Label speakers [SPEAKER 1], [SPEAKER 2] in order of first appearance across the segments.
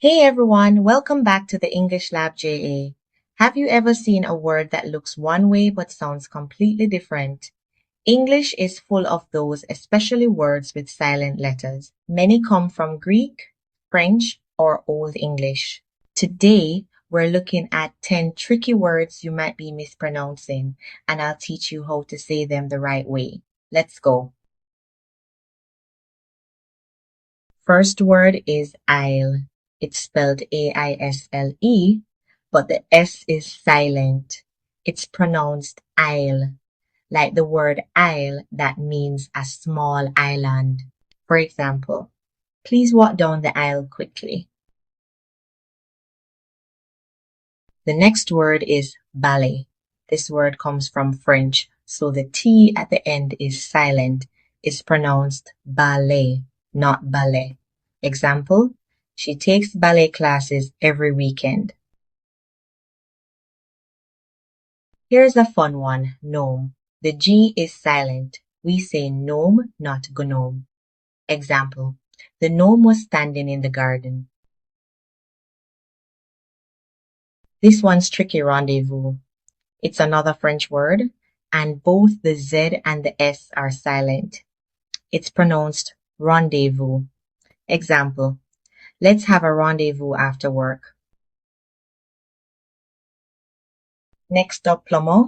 [SPEAKER 1] Hey everyone, welcome back to the English Lab JA. Have you ever seen a word that looks one way but sounds completely different? English is full of those, especially words with silent letters. Many come from Greek, French, or Old English. Today, we're looking at 10 tricky words you might be mispronouncing, and I'll teach you how to say them the right way. Let's go. First word is aisle. It's spelled Aisle, but the S is silent. It's pronounced aisle, like the word isle that means a small island. For example, please walk down the aisle quickly. The next word is ballet. This word comes from French, so the T at the end is silent. It's pronounced ballet, not ballet. Example, she takes ballet classes every weekend. Here's a fun one, gnome. The G is silent. We say gnome, not gnome. Example, the gnome was standing in the garden. This one's tricky, rendezvous. It's another French word, and both the Z and the S are silent. It's pronounced rendezvous. Example, let's have a rendezvous after work. Next up, plumber.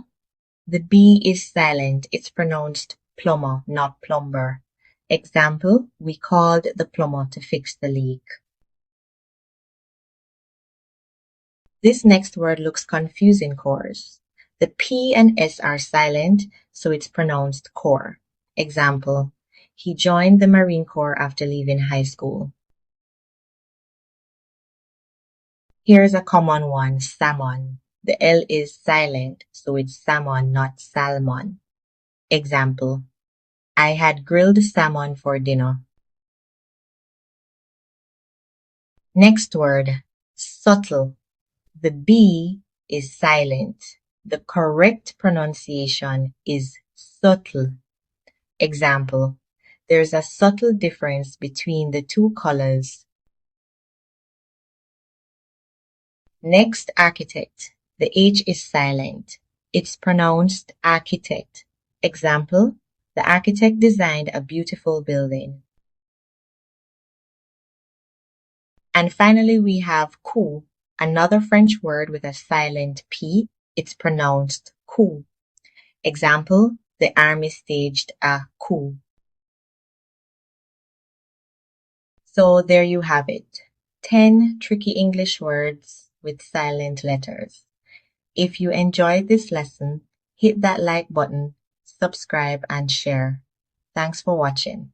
[SPEAKER 1] The B is silent. It's pronounced plumber, not plumber. Example, we called the plumber to fix the leak. This next word looks confusing, course. The P and S are silent, so it's pronounced corps. Example, he joined the Marine Corps after leaving high school. Here's a common one, salmon. The L is silent, so it's salmon, not salmon. Example, I had grilled salmon for dinner. Next word, subtle. The B is silent. The correct pronunciation is subtle. Example, there's a subtle difference between the two colors. Next, architect. The H is silent. It's pronounced architect. Example, the architect designed a beautiful building. And finally, we have coup, another French word with a silent P. It's pronounced coup. Example, the army staged a coup. So there you have it. 10 tricky English words with silent letters. If you enjoyed this lesson, hit that like button, subscribe, and share. Thanks for watching.